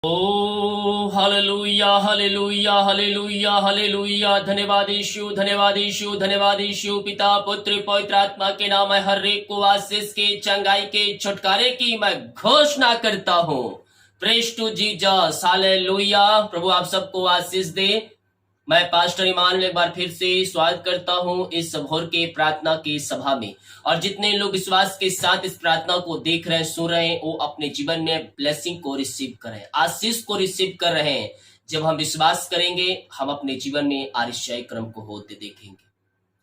ओ hallelujah hallelujah hallelujah hallelujah. धन्यवाद यीशु, धन्यवाद यीशु, धन्यवाद यीशु। पिता पुत्र पवित्र आत्मा के नाम में हर एक को आशीष के, चंगाई के, छुटकारे की मैं घोषणा करता हूँ। Praise to Jesus, hallelujah. प्रभु आप सबको आशीष दे। मैं पास्टर ईमानुएल एक बार फिर से स्वागत करता हूं इस भोर के प्रार्थना की सभा में। और जितने लोग विश्वास के साथ इस प्रार्थना को देख रहे हैं, सुन रहे हैं, वो अपने जीवन में ब्लेसिंग को रिसीव कर रहे हैं, आशीष को रिसीव कर रहे हैं। जब हम विश्वास करेंगे, हम अपने जीवन में आशीषाई क्रम को होते देखेंगे।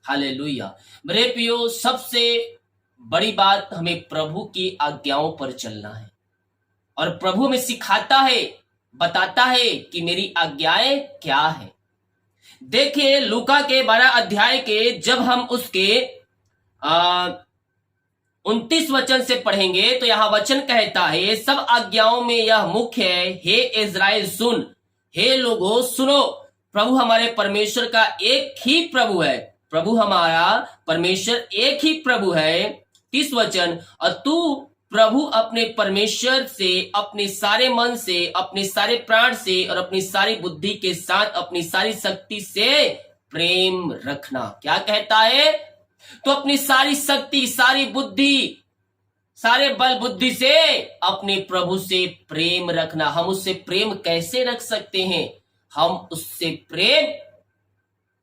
हालेलुया। मेरे प्रियो, सबसे बड़ी बात हमें प्रभु की आज्ञाओं पर चलना है। और प्रभु हमें सिखाता है, बताता है कि मेरी आज्ञाएं क्या है। देखिए लूका के 12 अध्याय के जब हम उसके 29 वचन से पढ़ेंगे तो यहां वचन कहता है, सब आज्ञाओं में यह मुख्य है, हे इज़राइल सुन, हे लोगों सुनो। प्रभु हमारे परमेश्वर का एक ही प्रभु है। प्रभु हमारा परमेश्वर एक ही प्रभु है। 30 वचन, और तू प्रभु अपने परमेश्वर से अपने सारे मन से, अपने सारे प्राण से और अपनी सारी बुद्धि के साथ, अपनी सारी शक्ति से प्रेम रखना। क्या कहता है? तो अपनी सारी शक्ति, सारी बुद्धि, सारे बल बुद्धि से अपने प्रभु से प्रेम रखना। हम उससे प्रेम कैसे रख सकते हैं? हम उससे प्रेम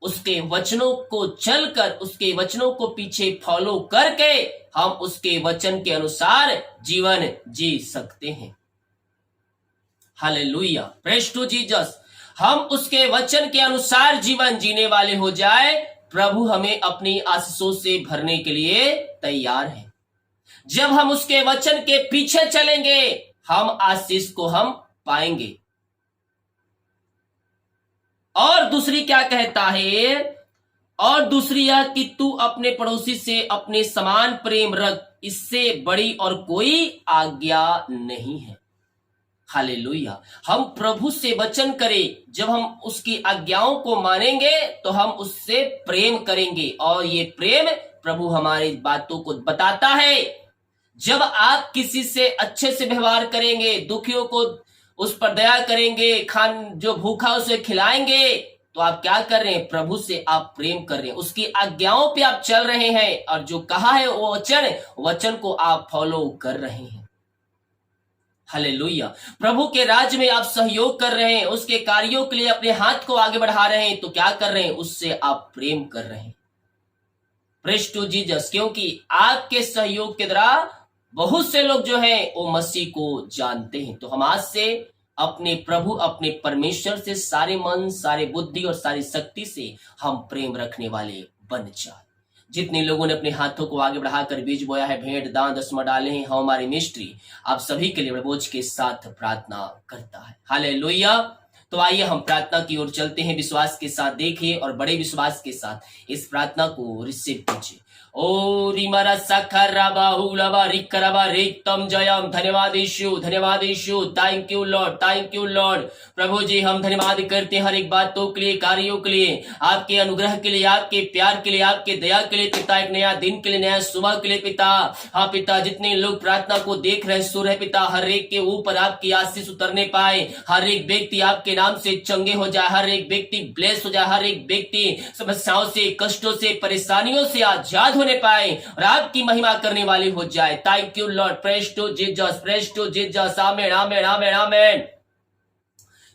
उसके वचनों को चलकर, उसके वचनों को पीछे फॉलो करके हम उसके वचन के अनुसार जीवन जी सकते हैं। Hallelujah, praise to Jesus. हम उसके वचन के अनुसार जीवन जीने वाले हो जाए, प्रभु हमें अपनी आशीषों से भरने के लिए तैयार है। जब हम उसके वचन के पीछे चलेंगे, हम आशीष को हम पाएंगे। और दूसरी क्या कहता है? और दूसरी यह कि तू अपने पड़ोसी से अपने समान प्रेम रख, इससे बड़ी और कोई आज्ञा नहीं है। हालेलुया। हम प्रभु से वचन करें, जब हम उसकी आज्ञाओं को मानेंगे तो हम उससे प्रेम करेंगे। और ये प्रेम प्रभु हमारी बातों को बताता है। जब आप किसी से अच्छे से व्यवहार करेंगे, दुखियों को उस पर दया करेंगे, जो भूखा उसे खिलाएंगे, तो आप क्या कर रहे हैं? प्रभु से आप प्रेम कर रहे हैं, उसकी आज्ञाओं पे आप चल रहे हैं, और जो कहा है वो वचन को आप फॉलो कर रहे हैं। हालेलुया। प्रभु के राज्य में आप सहयोग कर रहे हैं, उसके कार्यों के लिए अपने हाथ को आगे बढ़ा रहे हैं, तो क्या कर रहे हैं? उससे आप प्रेम कर रहे हैं। Praise to Jesus. क्योंकि आपके सहयोग के द्वारा बहुत से लोग जो हैं वो मसीह को जानते हैं। तो हम आज से अपने प्रभु, अपने परमेश्वर से सारे मन, सारे बुद्धि और सारी शक्ति से हम प्रेम रखने वाले बन जाए। जितने लोगों ने अपने हाथों को आगे बढ़ाकर बीज बोया है, भेंट दान दसमा डाले हैं, हम हमारे मिस्ट्री आप सभी के लिए बड़े बोझ के साथ प्रार्थना करता है। हालेलुया। तो आइए हम प्रार्थना की ओर चलते हैं। विश्वास के साथ देखिए और बड़े विश्वास के साथ इस प्रार्थना को रिसीव कीजिए। ओ रिमरा सखराबा उलाबा रिकराबा रिक्तम जयम। धन्यवाद यीशु, धन्यवाद यीशु। Thank you Lord, thank you Lord. प्रभु जी हम धन्यवाद करते हैं हर एक बातों के लिए, कार्यों के लिए, आपके अनुग्रह के लिए, आपके प्यार के लिए, आपके दया के लिए पिता, एक नया दिन के लिए, नया सुबह के लिए पिता। हाँ पिता, जितने लोग प्रार्थना को देख रहे सुन रहे पिता, हर एक के ऊपर आपकी आशीष उतरने पाए, हर एक व्यक्ति आपके नाम से चंगे हो जाए, हर एक व्यक्ति ब्लेस हो जाए, हर एक व्यक्ति समस्याओं से, कष्टों से, परेशानियों से आजाद होने पाए और आपकी महिमा करने वाली हो जाए। Thank you Lord. Praise to Jesus, praise to Jesus. Amen, amen, amen, amen.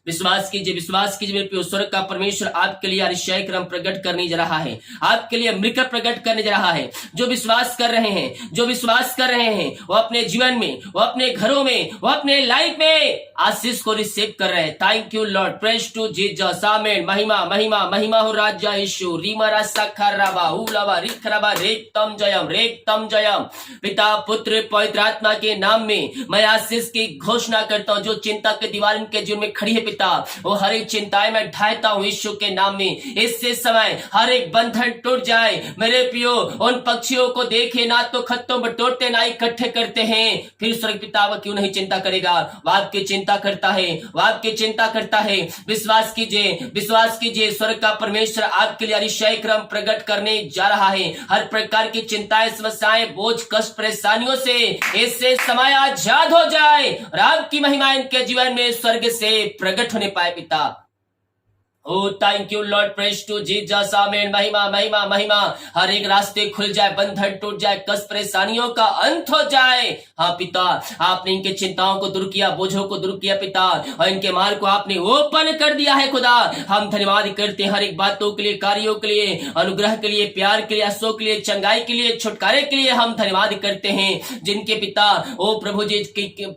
विश्वास कीजिए, विश्वास कीजिए मेरे प्रिय, स्वर्ग का परमेश्वर आपके लिए आशीषाई क्रम प्रकट करने जा रहा है, आपके लिए मृत प्रकट करने जा रहा है। जो विश्वास कर रहे हैं, जो विश्वास कर रहे हैं, वो अपने जीवन में, वो अपने घरों में, वो अपने लाइफ में आशीष को रिसीव कर रहे हैं। Thank you Lord. Praise to Jesus. Amen. महिमा, महिमा, महिमा हो राजा यीशु। रीमरा सखराबा उलाबा रिखराबा रेक्तम जयम, रेक्तम जयम। पिता पुत्र पवित्र आत्मा के नाम में मैं आशीष की घोषणा करता हूं। जो चिंता की दीवार इनके जीवन में खड़ी है पिता, पिता, वो हर एक चिंताएं मैं ढाता हूँ यीशु के नाम में। इससे समय हर एक बंधन टूट जाए मेरे पियो। उन पक्षियों को देखे ना तो खत्तों बटोरते ना इकट्ठे करते हैं, फिर स्वर्ग पिता वह क्यों नहीं चिंता करेगा? वह आपकी चिंता करता है, वह आपकी चिंता करता है। विश्वास कीजिए, विश्वास कीजिए, स्वर्ग का परमेश्वर आपके लिए अतिशय क्रम प्रकट करने जा रहा है। हर प्रकार की चिंताएं, समस्याएं, बोझ, कष्ट, परेशानियों से इससे समय आजाद हो जाए और आपकी महिमा इनके जीवन में स्वर्ग से प्रकट होने पाए पिता। Oh, thank you Lord, praise to Jesus, आमीन। महिमा महिमा महिमा। हर एक रास्ते खुल जाए, बंधन टूट जाए, कष्ट परेशानियों का अंत हो जाए। हाँ पिता, आपने इनके चिंताओं को दूर किया, बोझों को दूर किया पिता, और इनके मार्ग को आपने ओपन कर दिया है खुदा। हम धन्यवाद करते हैं हर एक बातों के लिए, कार्यों के लिए, अनुग्रह के लिए, प्यार के लिए, आंसू के लिए, चंगाई के लिए, छुटकारे के लिए हम धन्यवाद करते हैं। जिनके पिता ओ प्रभु जी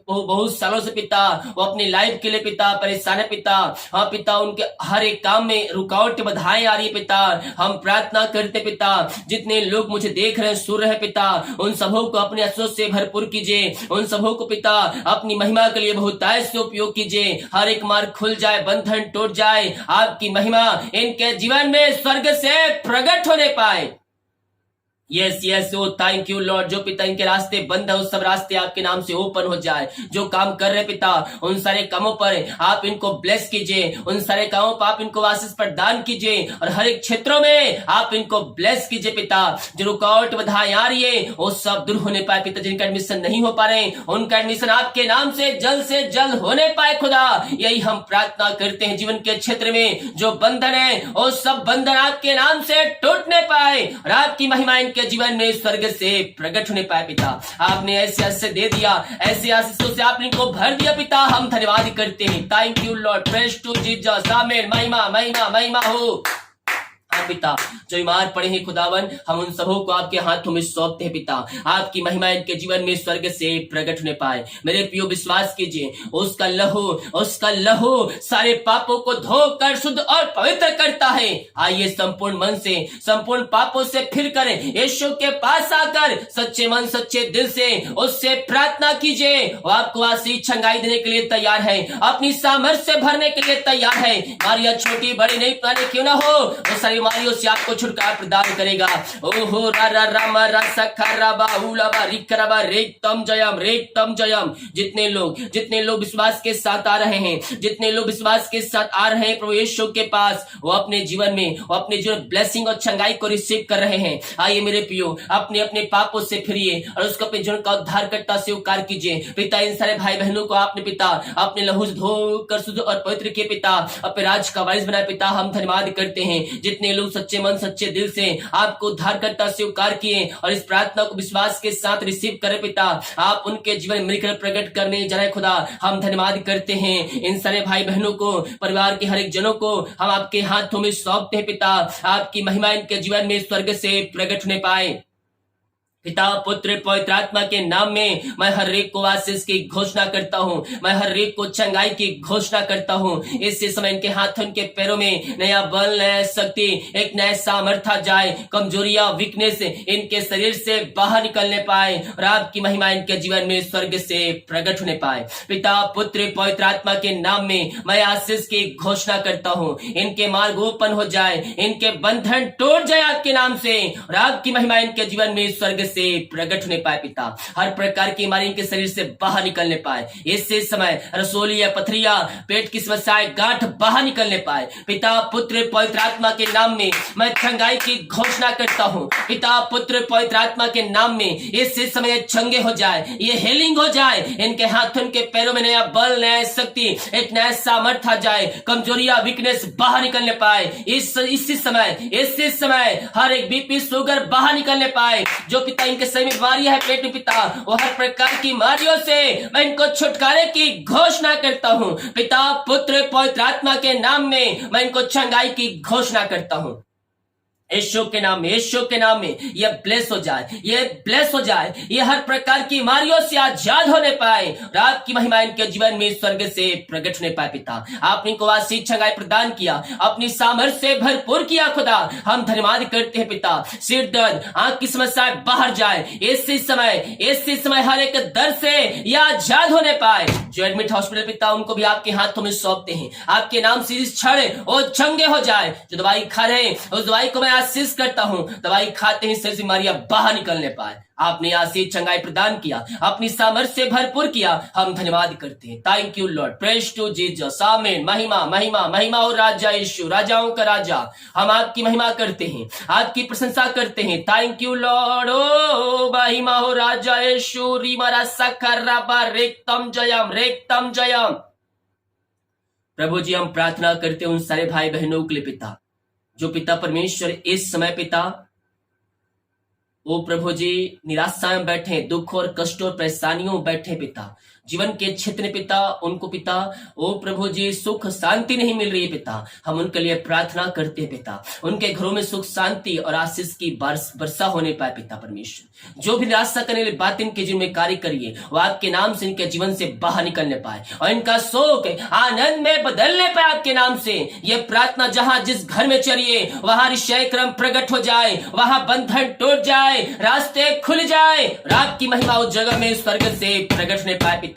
बहुत सालों से पिता वो अपनी लाइफ के लिए पिता परेशान है पिता। हाँ पिता, उनके हर एक काम में रुकावट बाधाएं आ रही है पिता। हम प्रार्थना करते पिता, जितने लोग मुझे देख रहे हैं, सुन रहे हैं पिता, उन सबों को अपने आशीष से भरपूर कीजिए। उन सबों को पिता अपनी महिमा के लिए बहुतायत से उपयोग कीजिए। हर एक मार्ग खुल जाए, बंधन टूट जाए, आपकी महिमा इनके जीवन में स्वर्ग से प्रकट होने पाए। Yes yes, oh thank you lord. जो पिता इनके रास्ते बंद है, उस सब रास्ते आपके नाम से ओपन हो जाए। जो काम कर रहे पिता, उन सारे कामों पर आप इनको ब्लेस कीजिए, उन सारे कामों पर आप इनको आशीष प्रदान कीजिए, और हर एक क्षेत्रों में आप इनको ब्लेस कीजिए पिता। जो रुकावट बाधाएं आ रही है वो सब दूर होने पाए पिता। जिनका एडमिशन नहीं हो पा रहे उनका एडमिशन आपके नाम से जल्द होने पाए खुदा। यही हम प्रार्थना करते हैं। जीवन के क्षेत्र में जो बंधन है वो सब बंधन आपके नाम से टूटने पाए, और आपकी महिमा इनके जीवन में स्वर्ग से प्रकट होने पाए पिता। आपने ऐसे आशीष दे दिया, ऐसे आशीषों से आपने इनको भर दिया पिता। हम धन्यवाद करते हैं। Thank you Lord, praise to Jesus, amen. महिमा महिमा महिमा हो। हाँ पिता, जो बीमार पड़े हैं खुदावन, हम उन सबों को आपके हाथों में सौंपते हैं पिता। आपकी महिमा इनके जीवन में स्वर्ग से प्रकट होने पाए। मेरे प्रियो, विश्वास कीजिए, उसका लहू सारे पापों को धोकर शुद्ध और पवित्र करता है। आइए संपूर्ण मन से, संपूर्ण पापों से फिर करें यीशु के पास आकर सच्चे मन सच्चे दिल से उससे प्रार्थना कीजिए। वो आपको आशीष छंगाई देने के लिए तैयार है, अपनी सामर्थ्य से भरने के लिए तैयार है। बीमारियां छोटी बड़ी नहीं पुरानी क्यों ना हो, वो सारी बीमारियों से आपको छुटकारा प्रदान करेगा। ओहो रा रा रामा रा सखा राबा उलाबा रिकराबा रेक्तम जयम। जितने लोग विश्वास के साथ आ रहे हैं, जितने लोग विश्वास के साथ आ रहे हैं प्रभु यीशु के पास, वो अपने जीवन ब्लेसिंग और चंगाई को रिसीव कर रहे हैं। आइए मेरे प्रियो, अपने अपने पापों से फिरिए और उसको अपने जीवन का उद्धारकर्ता स्वीकार कीजिए। पिता, इन सारे भाई बहनों को आपने पिता अपने लहू से धोकर शुद्ध और पवित्र किए पिता, अपने राज का वारिस बनाए पिता। हम धन्यवाद करते हैं। जितने लोग सच्चे मन सच्चे दिल से आपको उद्धारकर्ता स्वीकार किए और इस प्रार्थना को विश्वास के साथ रिसीव करे पिता, आप उनके जीवन में मिराकल प्रकट करने जा रहे खुदा। हम धन्यवाद करते हैं। इन सारे भाई बहनों को, परिवार के हर एक जनों को हम आपके हाथों में सौंपते हैं पिता। आपकी महिमा इनके जीवन में स्वर्ग से प्रकट होने पाए। पिता, पुत्र, पवित्र आत्मा के नाम में मैं हर एक को आशीष की घोषणा करता हूँ। मैं हर एक को चंगाई की घोषणा करता हूँ। इसी समय इनके हाथों, इनके पैरों में नया बल, नया शक्ति, एक नया सामर्थ्य जाए। कमजोरियां, वीकनेस इनके शरीर से बाहर निकलने पाए और आपकी महिमा इनके जीवन में स्वर्ग से प्रकट होने पाए। पिता, पुत्र, पवित्र आत्मा के नाम में मैं आशीष की घोषणा करता हूँ। इनके मार्ग ओपन हो जाए, इनके बंधन टूट जाए आपके नाम से, और आपकी महिमा इनके जीवन में स्वर्ग से प्रकट होने पाए पिता। हर प्रकार की बीमारी इनके शरीर से बाहर निकलने पाए। इससे समय रसोलिया, पथरिया, पेट की समस्याएं, गांठ बाहर निकलने पाए। पिता, पुत्र, पवित्र आत्मा के नाम में मैं चंगाई की घोषणा करता हूँ। पिता, पुत्र, पवित्र आत्मा के नाम में इससे समय चंगे हो जाए, ये हीलिंग हो जाए। इनके हाथों, इनके पैरों में नया बल, नया शक्ति, एक नया सामर्थ्य आ जाए। कमजोरियां, वीकनेस बाहर निकलने पाए। इसी समय हर एक बीपी, शुगर बाहर निकलने पाए। जो पिता इनके सही में बीमारियां है पेट में पिता, वो हर प्रकार की बीमारियों से मैं इनको छुटकारे की घोषणा करता हूँ। पिता, पुत्र, पवित्र आत्मा के नाम में मैं इनको चंगाई की घोषणा करता हूँ। यीशु के नाम में, यीशु के नाम में ये ब्लेस हो जाए, ये ब्लेस हो जाए, ये हर प्रकार की बीमारियों से आजाद होने पाए और आपकी महिमा इनके जीवन में स्वर्ग से प्रकट होने पाए। पिता, आपने इनको आशीष छंगाई प्रदान किया, अपनी सामर्थ्य से भरपूर किया। खुदा, हम धन्यवाद करते हैं पिता। सिर दर्द, आंख की समस्याएं बाहर जाए इसी समय हर एक दर्द से ये आजाद होने पाए। जो एडमिट हॉस्पिटल पिता, उनको भी आपके हाथों में सौंपते हैं। आपके नाम से इस क्षण वो चंगे हो जाए। जो दवाई खा रहे हैं उस दवाई को मैं आशीष करता हूं, दवाई खाते ही शरीर से बीमारियां बाहर निकलने पाए। आपने आशीष चंगाई प्रदान किया, अपनी सामर्थ्य से भरपूर किया। हम धन्यवाद करते हैं। Thank you Lord, praise to Jesus, amen. महिमा महिमा महिमा और राजा यीशु, राजाओं का राजा, हम आपकी महिमा करते हैं, आपकी प्रशंसा करते हैं। थैंक यू लॉर्ड, ओ महिमा हो राजा यीशु। रीमारा सकराबा रेक्तम जयम, रेक्तम जयम। प्रभु जी, हम प्रार्थना करते हैं उन सारे भाई बहनों के लिए पिता, जो पिता परमेश्वर इस समय पिता वो प्रभु जी निराशा में बैठे, दुख और कष्टों और परेशानियों में बैठे पिता, जीवन के क्षेत्र में पिता, उनको पिता ओ प्रभु जी सुख शांति नहीं मिल रही है पिता। हम उनके लिए प्रार्थना करते हैं पिता, उनके घरों में सुख शांति और आशीष की वर्षा होने पाए पिता परमेश्वर। जो भी निराशा करने वाली बात इनके जीवन में कार्य करिए, वो आपके नाम से इनके जीवन से बाहर निकलने पाए और इनका शोक आनंद में बदलने पाए आपके नाम से। ये प्रार्थना जहां जिस घर में चलिए वहां ऋषय क्रम प्रकट हो जाए, वहां बंधन टूट जाए, रास्ते खुल जाए और आपकी महिमा उस जगह में स्वर्ग से प्रकट होने पाए पिता।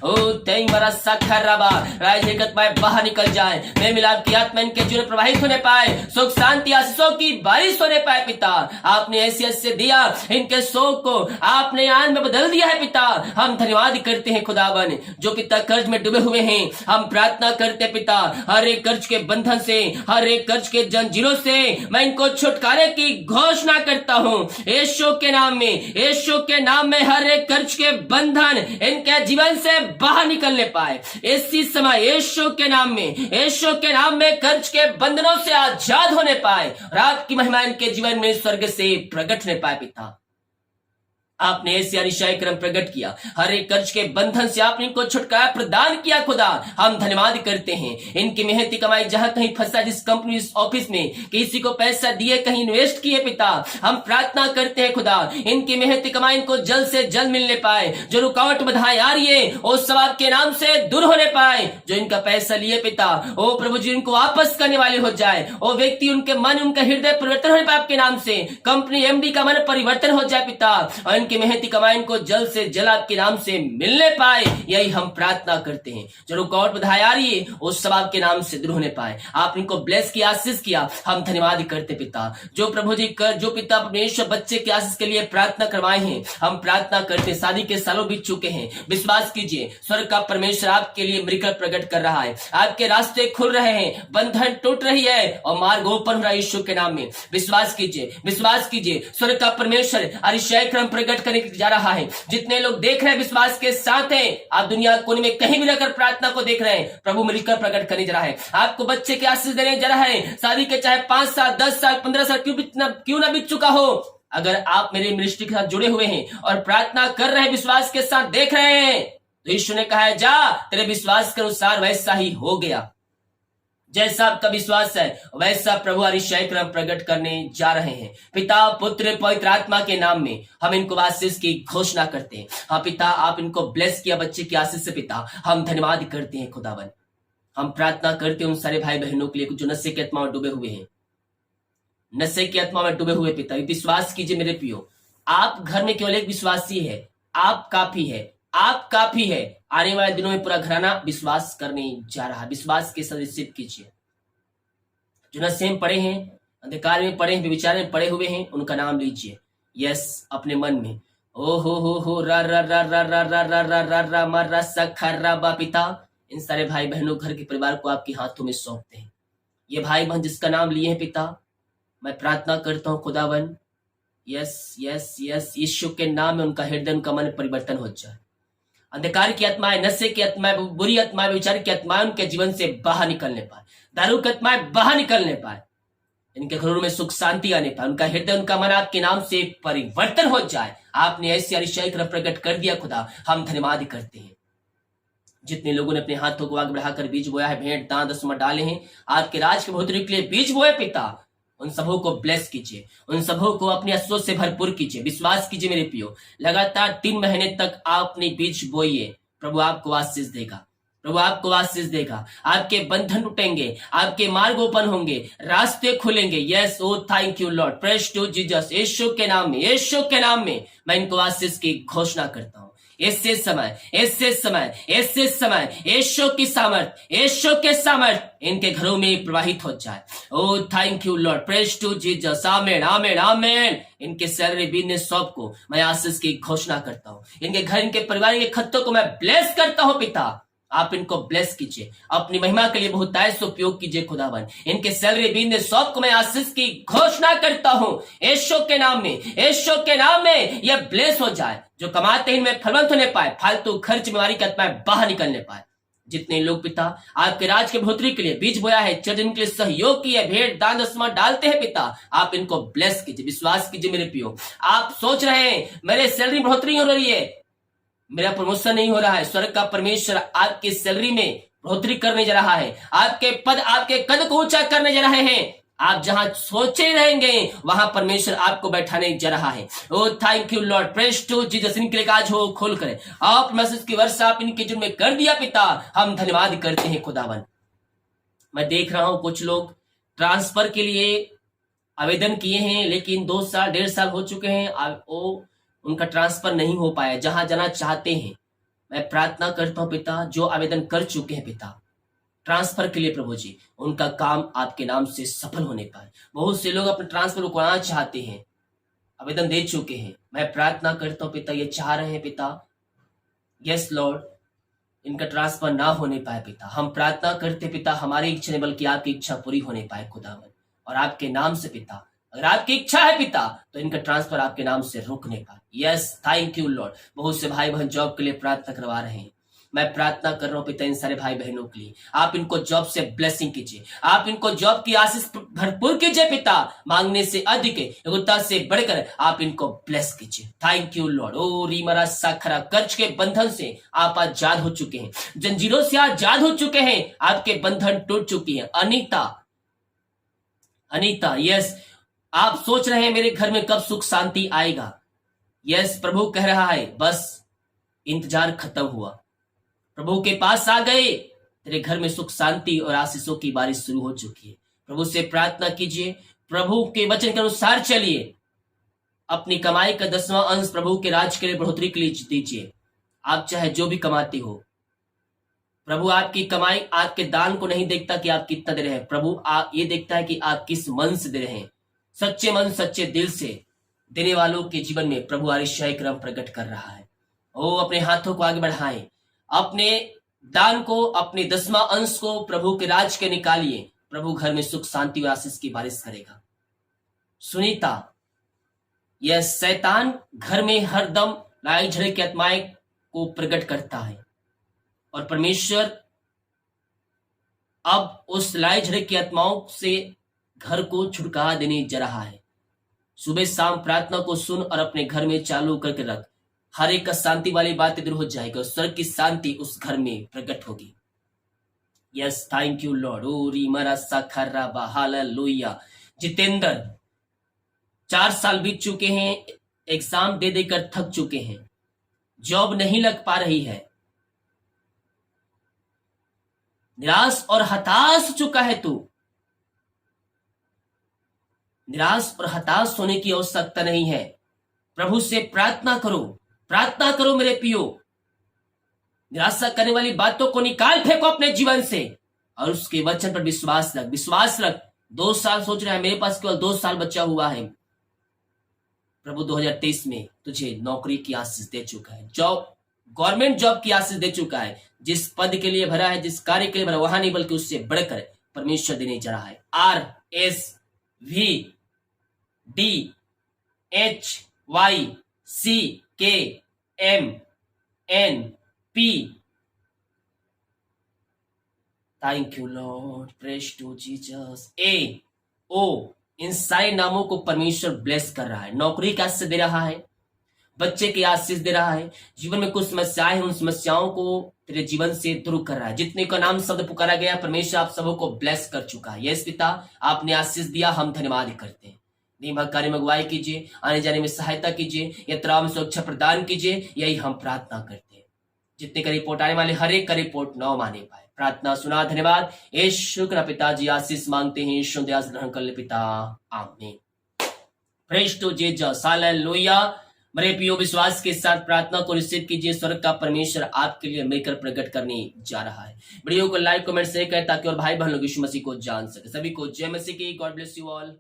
ओ तेई मरा सखराबा, राजगत पाए बाहर निकल जाए, मैं मिलाप की आत्मा इनके जीवन प्रवाहित होने पाए, सुख शांति आशीषों की बारिश होने पाए पिता। आपने हैसियत से दिया, इनके शोक को आपने आनंद में बदल दिया है पिता। हम धन्यवाद करते हैं खुदावन। जो पिता कर्ज में डूबे हुए हैं, हम प्रार्थना करते पिता, हर एक कर्ज के बंधन से, हर एक कर्ज के जंजीरों से मैं इनको छुटकारे की घोषणा करता हूँ यीशु के नाम में। यीशु के नाम में हर एक कर्ज के बंधन इनके जीवन से बाहर निकलने पाए इसी समय यीशु के नाम में। यीशु के नाम में कर्ज के बंधनों से आजाद होने पाए और आपकी महिमा इनके जीवन में स्वर्ग से प्रकट होने पाए पिता। आपने ऐसे अनिश्चय क्रम प्रकट किया, हर एक कर्ज के बंधन से आपने इनको छुटकारा प्रदान किया खुदा। हम धन्यवाद करते हैं। इनकी मेहनती कमाई जहां कहीं फंसा, जिस कंपनी इस ऑफिस में किसी को पैसा दिए, कहीं इन्वेस्ट किए पिता, हम प्रार्थना करते हैं खुदा, इनकी मेहनती कमाई इनको जल्द से जल्द मिलने पाए। जो रुकावट बाधाएं आ रही है वो सब आपके नाम से दूर होने पाए। जो इनका पैसा लिए पिता, ओ प्रभु जी इनको वापस करने वाले हो जाए। वो व्यक्ति, उनके मन, उनका हृदय परिवर्तन होने पाए आपके नाम से। कंपनी एमडी का मन परिवर्तन हो जाए पिता, और की मेहनती कमाई को जल्द से जल्द आपके नाम से मिलने पाए। यही हम प्रार्थना करते हैं। जो रुकावट बधाई आ रही है वो सब आपके नाम से दूर होने पाए। आप इनको ब्लेस किया, आशीष किया, हम धन्यवाद करते पिता। जो प्रभु जी जो पिता परमेश्वर बच्चे की आशीष के लिए प्रार्थना करवाए हैं, हम प्रार्थना करते, शादी के सालों बीत चुके हैं, विश्वास कीजिए स्वर्ग का परमेश्वर आपके लिए मिरेकल प्रकट कर रहा है। आपके रास्ते खुल रहे हैं, बंधन टूट रही है और मार्ग ओपन हो रहा है यीशु के नाम में। विश्वास कीजिए, विश्वास कीजिए, स्वर्ग का परमेश्वर अतिशय क्रम प्रकट करने जा रहा है। जितने लोग देख रहे हैं विश्वास के साथ हैं, आप दुनिया कोने में कहीं भी रहकर प्रार्थना को देख रहे हैं, प्रभु मिलकर प्रकट करने जा रहा है। आपको बच्चे की आशीष देने जा रहा है। शादी के चाहे 5 साल 10 साल 15 साल क्यों ना बीत चुका हो, अगर आप मेरे मिनिस्ट्री के साथ जुड़े हुए हैं और प्रार्थना कर रहे हैं, विश्वास के साथ देख रहे हैं, तो यीशु ने कहा है जा तेरे विश्वास के अनुसार वैसा ही हो गया। जैसा आपका विश्वास है वैसा प्रभु अतिशय क्रम प्रकट करने जा रहे हैं। पिता, पुत्र, पवित्र आत्मा के नाम में हम इनको आशीष की घोषणा करते हैं। हाँ पिता, आप इनको ब्लेस किया बच्चे की आशीष से पिता, हम धन्यवाद करते हैं खुदावन। हम प्रार्थना करते हैं उन सारे भाई बहनों के लिए जो नशे की आत्मा में डूबे हुए हैं, नशे की आत्मा में डूबे हुए पिता। विश्वास कीजिए मेरे प्रियो, आप घर में केवल एक विश्वासी है, आप काफी है, आप काफी है। आने वाले दिनों में पूरा घराना विश्वास करने जा रहा है। विश्वास के साथ रिसीव कीजिए। जो नशे में पड़े हैं, अंधकार में पड़े हैं, विचार में पड़े हुए हैं, उनका नाम लीजिए। यस, अपने मन में ओ हो रा रा रा रा रा रा रा रा रा रा मा रा सा खा रा बा पिता, इन सारे भाई बहनों घर के परिवार को आपके हाथों में सौंपते हैं। ये भाई बहन जिसका नाम लिए हैं पिता, मैं प्रार्थना करता हूँ खुदावन, यस यस यस, यीशु के नाम में उनका हृदय, उनका मन परिवर्तन हो जाए। अंधकार की आत्माएं, नशे की आत्माएं, बुरी आत्माएं, विचार की आत्माएं उनके जीवन से बाहर निकलने पाए। दारू की आत्माएं बाहर निकलने पाए। इनके घरों में सुख शांति आने पाए। उनका हृदय, उनका मन आपके नाम से परिवर्तन हो जाए। आपने ऐसी अतिशय प्रकट कर दिया खुदा, हम धन्यवाद करते हैं। जितने लोगों ने अपने हाथों को आगे बढ़ाकर बीज बोया है, भेंट दान दसमा डाले हैं, आपके राज के बहुतरी के लिए बीज बोए पिता, उन सबों को ब्लेस कीजिए, उन सबों को अपने आशीषों से भरपूर कीजिए। विश्वास कीजिए मेरे प्रियो, लगातार 3 महीने तक आप अपने बीज बोइए, प्रभु आपको आशीष देगा, प्रभु आपको आशीष देगा। आपके बंधन टूटेंगे, आपके मार्ग ओपन होंगे, रास्ते खुलेंगे। Yes, oh thank you Lord, praise to Jesus. यीशु के नाम में, यीशु के नाम में मैं इनको आशीष की घोषणा करता हूँ। ऐसे समय, ऐसे समय, ऐसे समय यीशु की सामर्थ, यीशु के सामर्थ इनके घरों में प्रवाहित हो जाए। Oh thank you Lord, praise to Jesus. Amen, amen, amen. इनके सैलरी बिजनेस सब को मैं आशीष की घोषणा करता हूँ। इनके घर, इनके परिवार, इनके खत्तों को मैं ब्लेस करता हूँ। पिता आप इनको ब्लेस कीजिए, अपनी महिमा के लिए बहुतायत से उपयोग कीजिए खुदावन। इनके सैलरी बिजनेस सब को मैं आशीष की घोषणा करता हूँ यीशु के नाम में, यीशु के नाम में यह ब्लेस हो जाए। जो कमाते हैं इनमें फलवंत होने पाए, फालतू खर्च बीमारी की आत्माएं बाहर निकलने पाए। जितने लोग पिता आपके राज के बढ़ोतरी के लिए बीज बोया है, चर्च के लिए सहयोग किया, भेंट दान दसवां डालते हैं पिता, आप इनको ब्लेस कीजिए। विश्वास कीजिए मेरे प्रियो, आप सोच रहे हैं मेरे सैलरी बढ़ोतरी हो रही है, मेरा प्रमोशन नहीं हो रहा है। स्वर्ग का परमेश्वर आपकी सैलरी में बढ़ोतरी करने जा रहा है, आपके पद, आपके कद को ऊंचा करने जा रहे हैं। आप जहां सोचे रहेंगे वहां परमेश्वर आपको बैठाने जा रहा है। Oh thank you Lord, praise to Jesus. इनके लिए आज हो खोल करें, आप मैसेज की वर्षा आप इनके जुर्म में कर दिया पिता, हम धन्यवाद करते हैं खुदावन। मैं देख रहा हूं कुछ लोग ट्रांसफर के लिए आवेदन किए हैं, लेकिन 2 साल 1.5 साल हो चुके हैं, वो उनका ट्रांसफर नहीं हो पाया जहां जाना चाहते हैं। मैं प्रार्थना करता हूं पिता, जो आवेदन कर चुके हैं पिता ट्रांसफर के लिए, प्रभु जी उनका काम आपके नाम से सफल होने पाए। बहुत से लोग अपने ट्रांसफर को कराना चाहते हैं, आवेदन दे चुके हैं। मैं प्रार्थना करता हूं पिता, ये चाह रहे हैं पिता, यस लॉर्ड, इनका ट्रांसफर ना होने पाए पिता। हम प्रार्थना करते पिता, हमारी इच्छा नहीं बल्कि आपकी इच्छा पूरी होने पाए खुदावन, और आपके नाम से पिता, अगर आपकी इच्छा है पिता तो इनका ट्रांसफर आपके नाम से रुकने पाए। Yes thank you Lord. बहुत से भाई बहन जॉब के लिए प्रार्थना करवा रहे हैं, मैं प्रार्थना कर रहा हूं पिता इन सारे भाई बहनों के लिए, आप इनको जॉब से ब्लेसिंग कीजिए, आप इनको जॉब की आशीष भरपूर कीजिए पिता, मांगने से अधिक, योग्यता से बढ़कर आप इनको ब्लेस कीजिए। Thank you Lord. ओ रीमरा साखरा, कर्ज के बंधन से आप आजाद हो चुके हैं, जंजीरों से आजाद हो चुके हैं, आपके बंधन टूट चुकी है। अनीता यस, आप सोच रहे हैं मेरे घर में कब सुख शांति आएगा। यस, प्रभु कह रहा है बस इंतजार खत्म हुआ, प्रभु के पास आ गए, तेरे घर में सुख शांति और आशीषों की बारिश शुरू हो चुकी है। प्रभु से प्रार्थना कीजिए, प्रभु के वचन के अनुसार चलिए, अपनी कमाई का 10वां अंश प्रभु के राज के लिए बढ़ोतरी के लिए दीजिए। आप चाहे जो भी कमाते हो, प्रभु आपकी कमाई, आपके दान को नहीं देखता कि आप कितना दे रहे हैं, प्रभु ये देखता है कि आप किस मन से दे रहे हैं। सच्चे मन सच्चे दिल से देने वालों के जीवन में प्रभु आरिशाही क्रम प्रकट कर रहा है। ओ अपने हाथों को आगे बढ़ाएं, अपने दान को, अपने 10वां अंश को प्रभु के राज के निकालिए, प्रभु घर में सुख शांति और आशीष की बारिश करेगा। सुनीता, यह शैतान घर में हरदम लड़ाई झगड़े की आत्माएं को प्रकट करता है, और परमेश्वर अब उस लड़ाई झगड़े की आत्माओं से घर को छुटकारा देने जा रहा है। सुबह शाम प्रार्थना को सुन और अपने घर में चालू करके रख, हर एक का शांति वाली बात दूर हो जाएगी और स्वर्ग की शांति उस घर में प्रकट होगी। Yes thank you Lord. Oh रीमरा साखरा हालेलुया। जितेंद्र, 4 साल बीत चुके हैं, एग्जाम दे देकर थक चुके हैं, जॉब नहीं लग पा रही है, निराश और हताश हो चुका है तू। निराश और हताश होने की आवश्यकता नहीं है, प्रभु से प्रार्थना करो, प्रार्थना करो मेरे पियो। निराशा करने वाली बातों को निकाल फेंको अपने जीवन से और उसके वचन पर विश्वास रख, विश्वास रख। 2 साल सोच रहा है मेरे पास केवल 2 साल बचा हुआ है, प्रभु 2023 में तुझे नौकरी की आशीष दे चुका है, जॉब, गवर्नमेंट जॉब की आशीष दे चुका है। जिस पद के लिए भरा है, जिस कार्य के लिए भरा, वहां नहीं बल्कि उससे बढ़कर परमेश्वर देने जा रहा है। RSVDHYCKMNP। Thank you Lord, praise to Jesus. AO, इन सारे नामों को परमेश्वर ब्लेस कर रहा है, नौकरी का आशीष दे रहा है, बच्चे की आशीष दे रहा है। जीवन में कुछ समस्याएं हैं, उन समस्याओं को तेरे जीवन से दूर कर रहा है। जितने का नाम शब्द पुकारा गया, परमेश्वर आप सबों को ब्लेस कर चुका है। यस पिता, आपने आशीष दिया, हम धन्यवाद करते हैं। दिन कार्य में अगुवाई कीजिए, आने जाने में सहायता कीजिए, यात्रा में सुरक्षा प्रदान कीजिए, यही हम प्रार्थना करते हैं। जितने का रिपोर्ट आने वाले हर एक का रिपोर्ट न माने पाए, प्रार्थना सुना, धन्यवाद। यीशु का पिताजी आशीष मांगते हैं, यीशु दया से ग्रहण कर ले पिता, amen. Praise to Jesus, hallelujah. मेरे प्रियो, विश्वास के साथ प्रार्थना को निश्चित कीजिए, स्वर्ग का परमेश्वर आपके लिए मिलकर प्रकट करने जा रहा है। वीडियो को लाइक कमेंट शेयर करें ताकि और भाई बहन लोग यीशु मसीह को जान सके। सभी को जय मसीह की। God bless you all.